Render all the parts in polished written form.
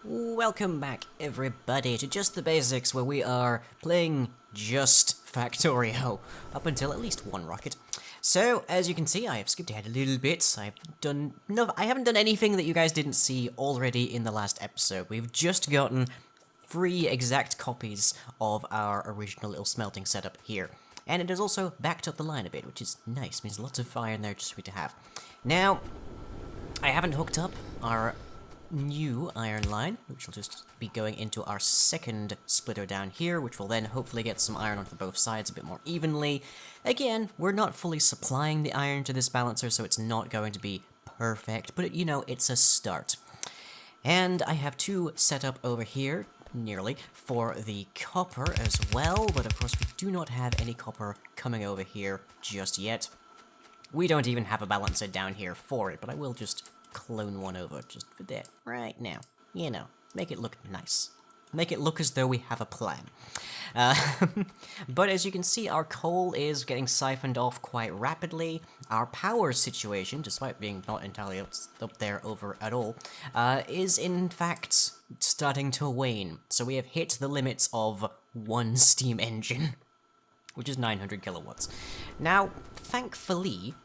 Welcome back, everybody, to Just the Basics, where we are playing just Factorio, up until at least one rocket. So, as you can see, I have skipped ahead a little bit. I haven't done anything that you guys didn't see already in the last episode. We've just gotten 3 exact copies of our original little smelting setup here. And it has also backed up the line a bit, which is nice. Means lots of iron there just for me to have. Now, I haven't hooked up our new iron line, which will just be going into our second splitter down here, which will then hopefully get some iron onto both sides a bit more evenly. Again, we're not fully supplying the iron to this balancer, so it's not going to be perfect, but you know, it's a start. And I have 2 set up over here, nearly, for the copper as well, but of course we do not have any copper coming over here just yet. We don't even have a balancer down here for it, but I will just clone one over just for that right now. You know, make it look nice. Make it look as though we have a plan. But as you can see, our coal is getting siphoned off quite rapidly. Our power situation, despite being not entirely up there over at all, is in fact starting to wane. So we have hit the limits of 1 steam engine, which is 900 kilowatts. Now, thankfully,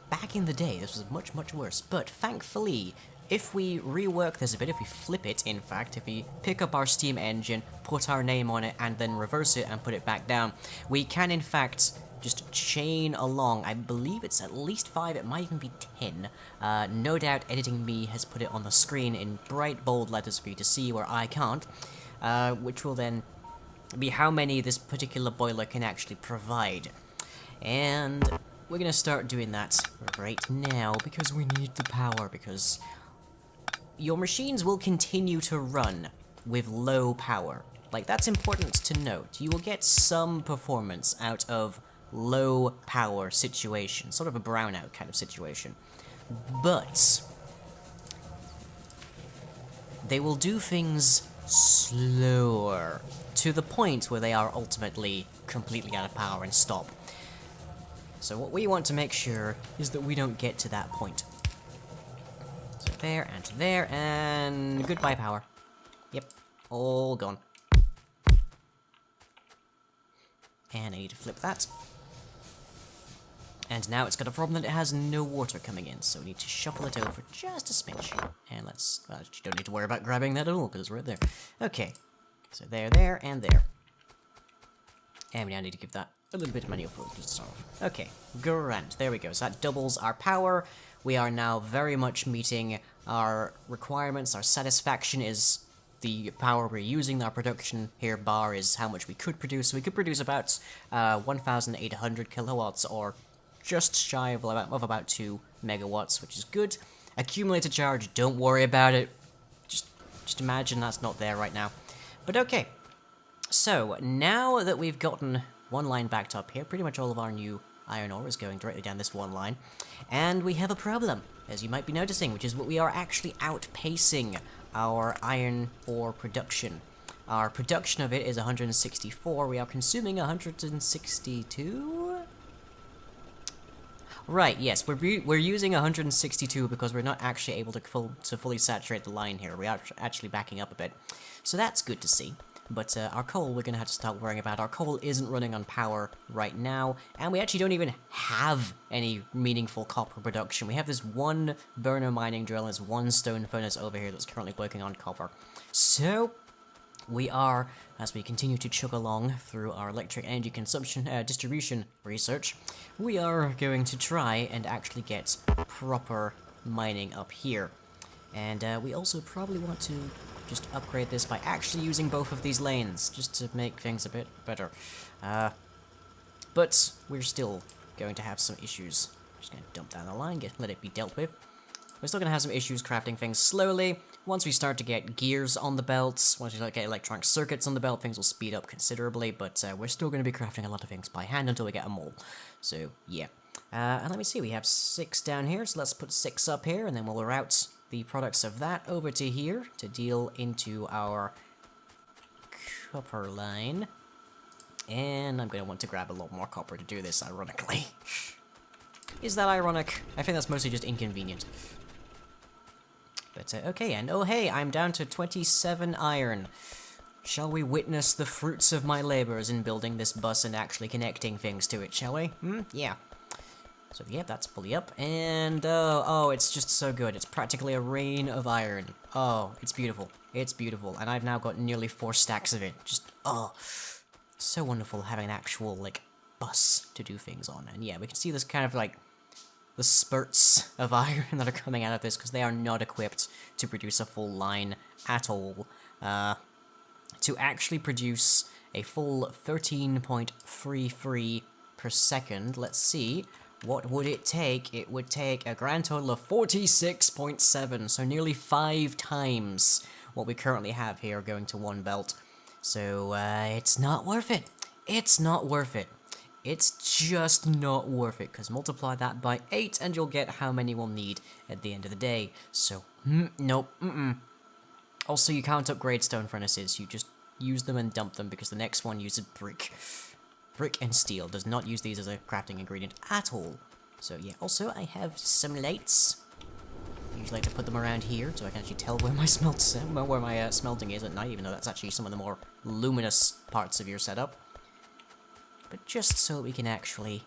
back in the day, this was much, much worse, but thankfully, if we rework this a bit, if we flip it, in fact, if we pick up our steam engine, put our name on it, and then reverse it and put it back down, we can, in fact, just chain along. I believe it's at least 5, it might even be 10. No doubt Editing Me has put it on the screen in bright, bold letters for you to see where I can't, which will then be how many this particular boiler can actually provide. And we're gonna start doing that right now, because we need the power, because your machines will continue to run with low power. Like, that's important to note. You will get some performance out of low power situation, sort of a brownout kind of situation. But they will do things slower, to the point where they are ultimately completely out of power and stop. So what we want to make sure is that we don't get to that point. So there, and goodbye power. Yep, all gone. And I need to flip that. And now it's got a problem that it has no water coming in, so we need to shuffle it over just a smidge. And let's, you don't need to worry about grabbing that at all, because it's right there. Okay, so there, and there. And we now need to give that a little bit of manual for just to start off. Okay, grand. There we go. So that doubles our power. We are now very much meeting our requirements. Our satisfaction is the power we're using. Our production here bar is how much we could produce. So we could produce about 1,800 kilowatts, or just shy of about 2 megawatts, which is good. Accumulated charge, don't worry about it. Just imagine that's not there right now. But okay. So, now that we've gotten one line backed up here, pretty much all of our new iron ore is going directly down this one line, and we have a problem, as you might be noticing, which is that we are actually outpacing our iron ore production. Our production of it is 164, we are consuming 162? Right, yes, we're using 162 because we're not actually able to fully saturate the line here. We are actually backing up a bit, so that's good to see. But our coal, we're going to have to start worrying about. Our coal isn't running on power right now, and we actually don't even have any meaningful copper production. We have this 1 burner mining drill and this 1 stone furnace over here that's currently working on copper. So, we are, as we continue to chug along through our electric energy consumption distribution research, we are going to try and actually get proper mining up here. And we also probably want to just upgrade this by actually using both of these lanes, just to make things a bit better. But we're still going to have some issues. I'm just going to dump down the line, let it be dealt with. We're still going to have some issues crafting things slowly. Once we start to get gears on the belts, once we start to get electronic circuits on the belt, things will speed up considerably, but we're still going to be crafting a lot of things by hand until we get them all. So, yeah. And let me see, we have 6 down here, so let's put 6 up here, and then we'll route the products of that over to here to deal into our copper line. And I'm going to want to grab a lot more copper to do this, ironically. Is that ironic? I think that's mostly just inconvenient. But, okay, and oh hey, I'm down to 27 iron. Shall we witness the fruits of my labors in building this bus and actually connecting things to it, shall we? Yeah. So, yeah, that's fully up, and, oh, it's just so good. It's practically a rain of iron. Oh, it's beautiful. It's beautiful, and I've now got nearly 4 stacks of it. Just, oh, so wonderful having an actual, like, bus to do things on. And yeah, we can see this kind of, like, the spurts of iron that are coming out of this, because they are not equipped to produce a full line at all. To actually produce a full 13.33 per second, let's see, what would it take? It would take a grand total of 46.7, so nearly 5 times what we currently have here going to one belt. So, it's not worth it. It's not worth it. It's just not worth it, because multiply that by 8 and you'll get how many we'll need at the end of the day. So, nope, Also, you can't upgrade stone furnaces, you just use them and dump them, because the next one uses brick. Brick and steel does not use these as a crafting ingredient at all. So yeah, also I have some lights. I usually like to put them around here, so I can actually tell where my smelting is at night, even though that's actually some of the more luminous parts of your setup. But just so we can actually,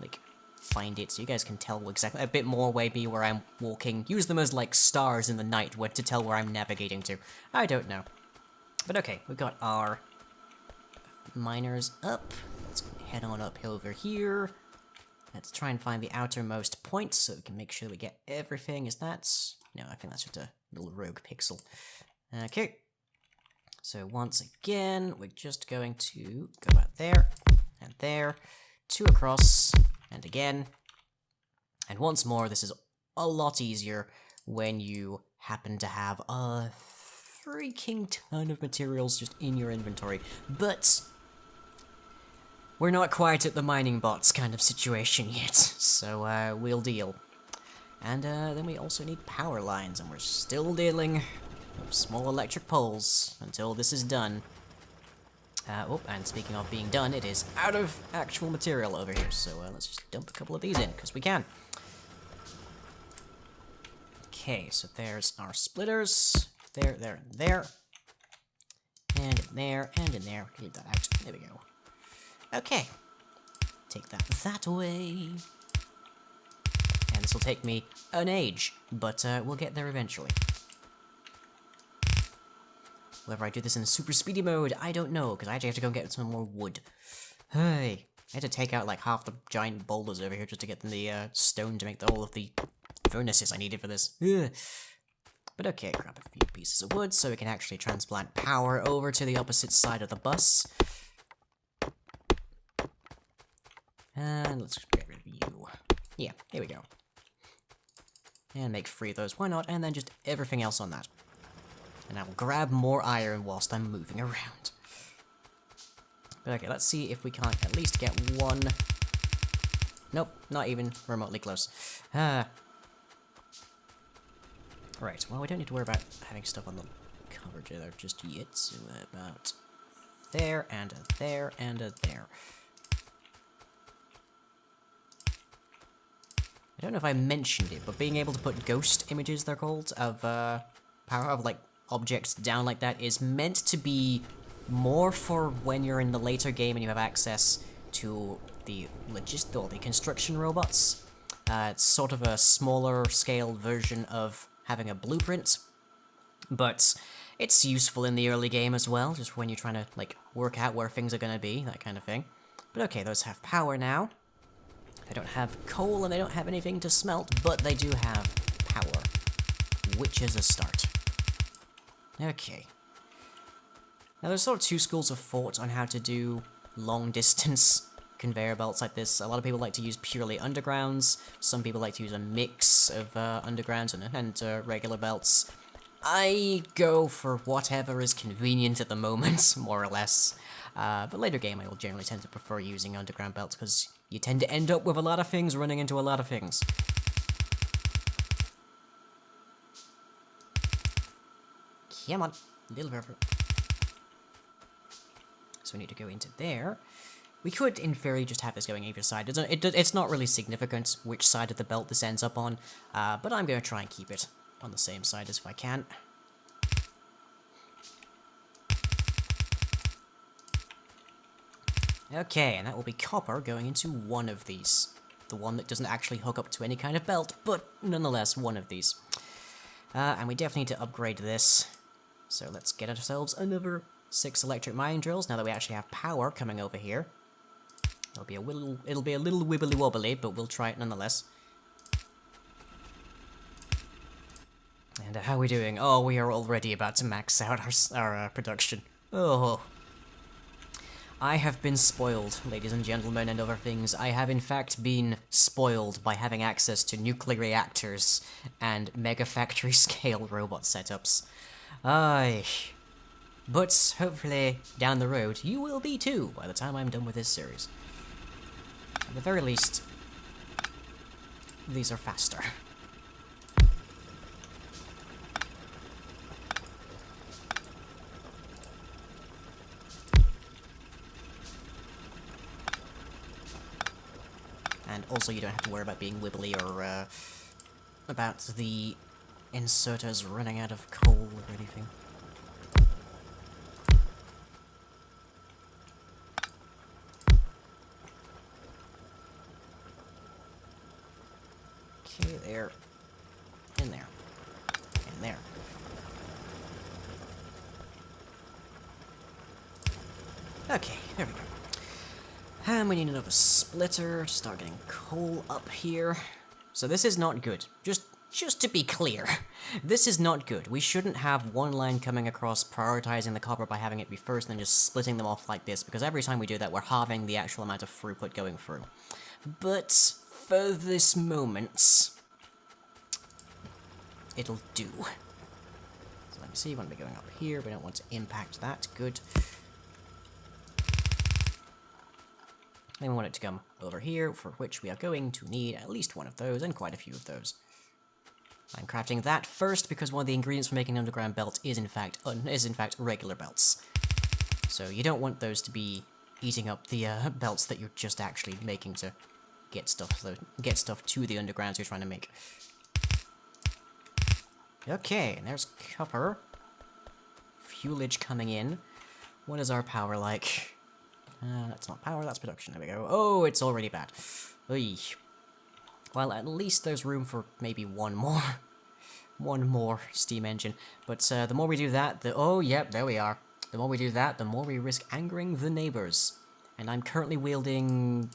like, find it, so you guys can tell exactly, a bit more maybe where I'm walking. Use them as, like, stars in the night to tell where I'm navigating to. I don't know. But okay, we've got our miners up. Let's head on up over here. Let's try and find the outermost point so we can make sure we get everything. Is that... No, I think that's just a little rogue pixel. Okay. So once again, we're just going to go out there, and there, 2 across, and again. And once more, this is a lot easier when you happen to have a freaking ton of materials just in your inventory. But we're not quite at the mining bots kind of situation yet, so we'll deal. And then we also need power lines, and we're still dealing with small electric poles until this is done. And speaking of being done, it is out of actual material over here, so let's just dump a couple of these in, because we can. Okay, so there's our splitters. There, there, and there. And in there, and in there. Leave that out. There we go. Okay. Take that away. And this will take me an age, but we'll get there eventually. Whether I do this in super speedy mode, I don't know, because I actually have to go and get some more wood. Hey, I had to take out like half the giant boulders over here just to get the stone to make all of the furnaces I needed for this. Ugh. But okay, grab a few pieces of wood so we can actually transplant power over to the opposite side of the bus. And let's get rid of you. Yeah, here we go. And make 3 of those, why not? And then just everything else on that. And I will grab more iron whilst I'm moving around. But okay, let's see if we can't at least get 1. Nope, not even remotely close. Right, well, we don't need to worry about having stuff on the coverage there just yet, so about there, and a there, and a there. I don't know if I mentioned it, but being able to put ghost images, they're called, of power of, like, objects down like that is meant to be more for when you're in the later game and you have access to the construction robots. It's sort of a smaller scale version of having a blueprint, but it's useful in the early game as well, just when you're trying to, like, work out where things are gonna be, that kind of thing. But okay, those have power now. They don't have coal and they don't have anything to smelt, but they do have power, which is a start. Okay. Now there's sort of 2 schools of thought on how to do long distance conveyor belts like this. A lot of people like to use purely undergrounds. Some people like to use a mix of undergrounds and regular belts. I go for whatever is convenient at the moment, more or less. But later game I will generally tend to prefer using underground belts because you tend to end up with a lot of things running into a lot of things. Come on, a little further. So we need to go into there. We could, in theory, just have this going either side. It's not really significant which side of the belt this ends up on, but I'm going to try and keep it on the same side as if I can. Okay, and that will be copper going into one of these. The one that doesn't actually hook up to any kind of belt, but nonetheless one of these. And we definitely need to upgrade this. So let's get ourselves another 6 electric mine drills, now that we actually have power coming over here. It'll be a little wibbly wobbly, but we'll try it nonetheless. And how are we doing? Oh, we are already about to max out our production. Oh. I have been spoiled, ladies and gentlemen, and other things. I have in fact been spoiled by having access to nuclear reactors and mega factory scale robot setups. Aye. But hopefully, down the road, you will be too by the time I'm done with this series. At the very least, these are faster. And also you don't have to worry about being wibbly or about the inserters running out of coal or anything. Okay, there. In there. And there. Okay, there we go. And we need another splitter to start getting coal up here. So this is not good. Just to be clear, this is not good. We shouldn't have one line coming across prioritizing the copper by having it be first and then just splitting them off like this, because every time we do that, we're halving the actual amount of throughput going through. But for this moment, it'll do. So let me see, we want to be going up here. We don't want to impact that. Good. Then we want it to come over here, for which we are going to need at least one of those, and quite a few of those. I'm crafting that first, because one of the ingredients for making an underground belt is in fact regular belts. So you don't want those to be eating up the belts that you're just actually making to get stuff to the undergrounds you're trying to make. Okay, and there's copper. Fuelage coming in. What is our power like? That's not power, that's production. There we go. Oh, it's already bad. Oy. Well, at least there's room for maybe one more steam engine. But the more we do that, oh, yep, there we are. The more we do that, the more we risk angering the neighbors. And I'm currently wielding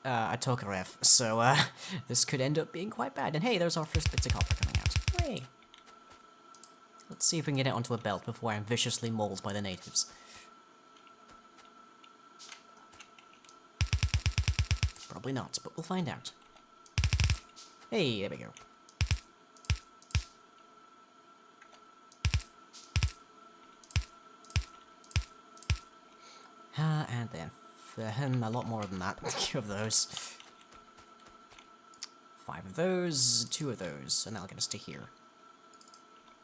a Tokarev, so this could end up being quite bad. And hey, there's our first bits of copper coming out. Hey. Let's see if we can get it onto a belt before I'm viciously mauled by the natives. Probably not, but we'll find out. Hey, there we go. And then a lot more than that of those. 5 of those, 2 of those, and that'll get us to here.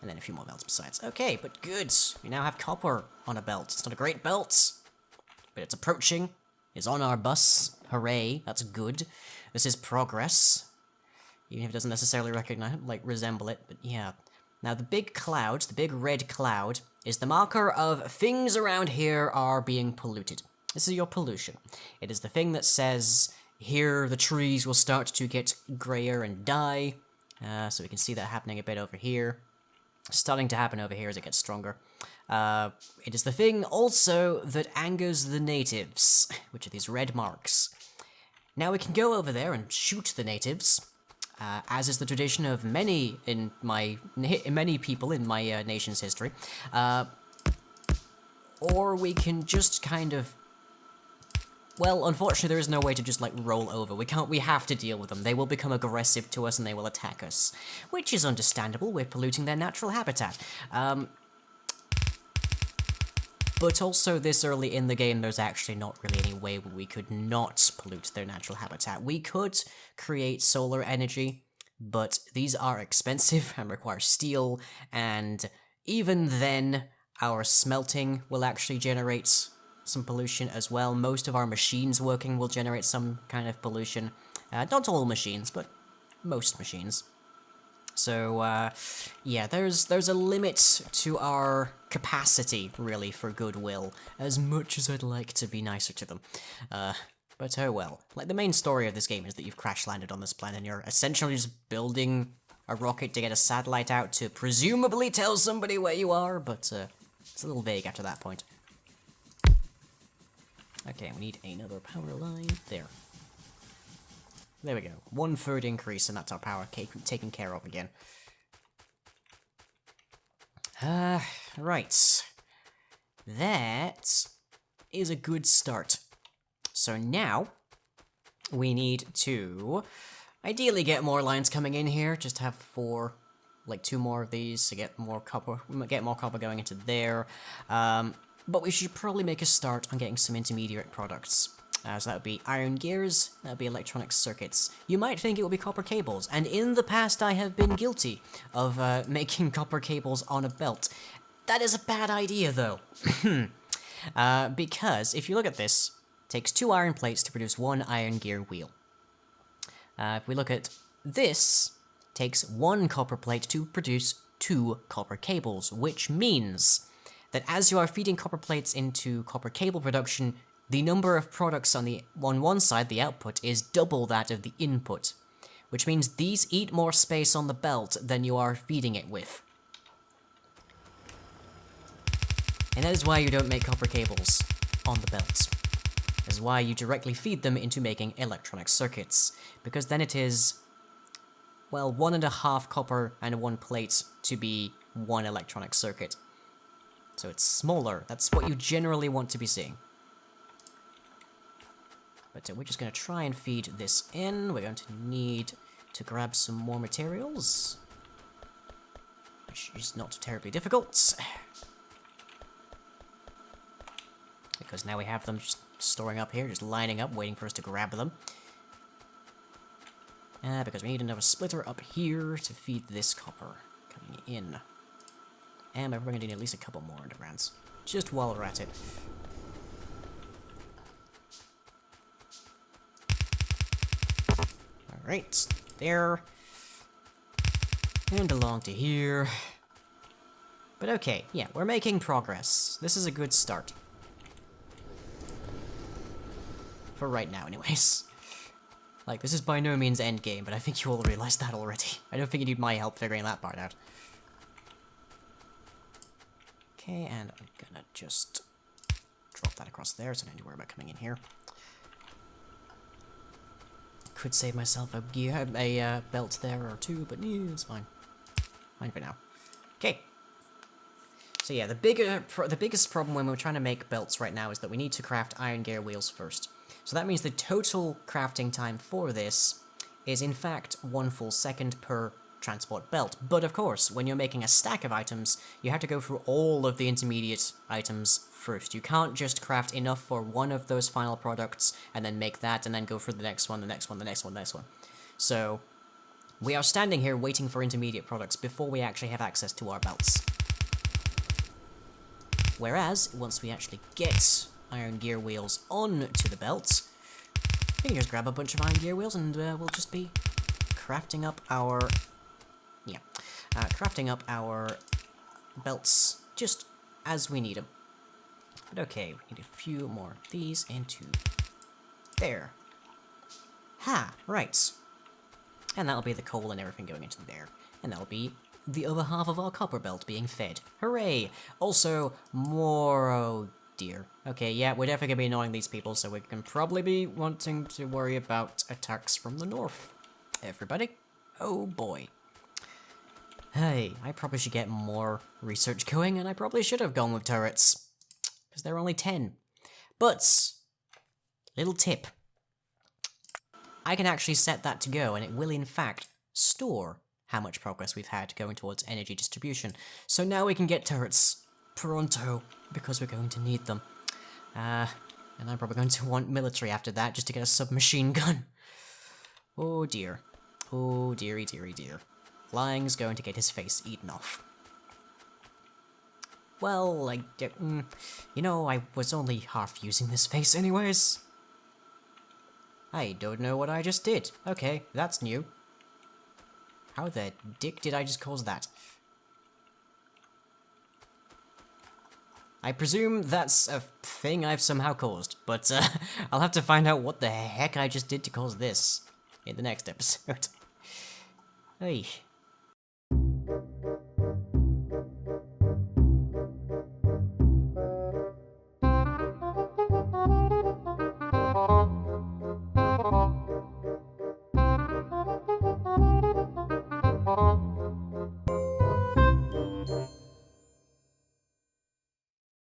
And then a few more belts besides. Okay, but good. We now have copper on a belt. It's not a great belt, but it's approaching. It's on our bus. Hooray, that's good. This is progress. Even if it doesn't necessarily resemble it, but yeah. Now the big cloud, the big red cloud, is the marker of things around here are being polluted. This is your pollution. It is the thing that says, here the trees will start to get grayer and die. So we can see that happening a bit over here. Starting to happen over here as it gets stronger. It is the thing also that angers the natives, which are these red marks. Now we can go over there and shoot the natives, as is the tradition of many people in my nation's history. Or we can just kind of... Well, unfortunately there is no way to just, roll over. We have to deal with them. They will become aggressive to us and they will attack us. Which is understandable, we're polluting their natural habitat. But also, this early in the game, there's actually not really any way where we could not pollute their natural habitat. We could create solar energy, but these are expensive and require steel, and even then, our smelting will actually generate some pollution as well. Most of our machines working will generate some kind of pollution. Not all machines, but most machines. So, yeah, there's a limit to our capacity, really, for goodwill, as much as I'd like to be nicer to them. But oh well. Like, the main story of this game is that you've crash-landed on this planet, and you're essentially just building a rocket to get a satellite out to presumably tell somebody where you are, but, it's a little vague after that point. Okay, we need another power line. There. There we go. 1/3 increase, and that's our power taken care of again. Right. That is a good start. So now, we need to ideally get more lines coming in here. Just have 4, like 2 more of these to get more copper going into there. But we should probably make a start on getting some intermediate products. So that would be iron gears, that would be electronic circuits. You might think it would be copper cables, and in the past I have been guilty of making copper cables on a belt. That is a bad idea, though. Because if you look at this, it takes 2 iron plates to produce 1 iron gear wheel. If we look at this, it takes 1 copper plate to produce 2 copper cables, which means that as you are feeding copper plates into copper cable production, the number of products on one side, the output, is double that of the input, which means these eat more space on the belt than you are feeding it with. And that is why you don't make copper cables on the belts. That is why you directly feed them into making electronic circuits, because then it is, well, 1.5 copper and 1 plate to be 1 electronic circuit. So it's smaller. That's what you generally want to be seeing. But we're just going to try and feed this in. We're going to need to grab some more materials, which is not terribly difficult, because now we have them just storing up here, just lining up, waiting for us to grab them. Because we need another splitter up here to feed this copper coming in. And we're going to need at least a couple more undergrounds, just while we're at it. Alright, there. And along to here. But okay, yeah, we're making progress. This is a good start. For right now, anyways. Like, this is by no means endgame, but I think you all realized that already. I don't think you need my help figuring that part out. Okay, and I'm gonna just drop that across there, so I don't need to worry about coming in here. Could save myself a belt there or 2, but yeah, it's fine. Fine for now. Okay. So yeah, the biggest problem when we're trying to make belts right now is that we need to craft iron gear wheels first. So that means the total crafting time for this is in fact 1 full second per transport belt. But of course, when you're making a stack of items, you have to go through all of the intermediate items first. You can't just craft enough for one of those final products and then make that and then go for the next one, the next one, the next one, the next one. So we are standing here waiting for intermediate products before we actually have access to our belts. Whereas, once we actually get iron gear wheels onto the belt, we can just grab a bunch of iron gear wheels and we'll just be crafting up our... crafting up our belts just as we need them. But okay, we need a few more of these into there. Ha, right. And that'll be the coal and everything going into there. And that'll be the other half of our copper belt being fed. Hooray! Also, more... oh dear. Okay, yeah, we're definitely gonna be annoying these people, so we can probably be wanting to worry about attacks from the north. Everybody? Oh boy. Hey, I probably should get more research going, and I probably should have gone with turrets. Because they're only 10. But, little tip. I can actually set that to go, and it will in fact store how much progress we've had going towards energy distribution. So now we can get turrets pronto, because we're going to need them. And I'm probably going to want military after that, just to get a submachine gun. Oh dear. Oh dearie dearie dear. Lying's going to get his face eaten off. Well, you know, I was only half using this face anyways. I don't know what I just did. Okay, that's new. How the dick did I just cause that? I presume that's a thing I've somehow caused, but I'll have to find out what the heck I just did to cause this in the next episode. Hey.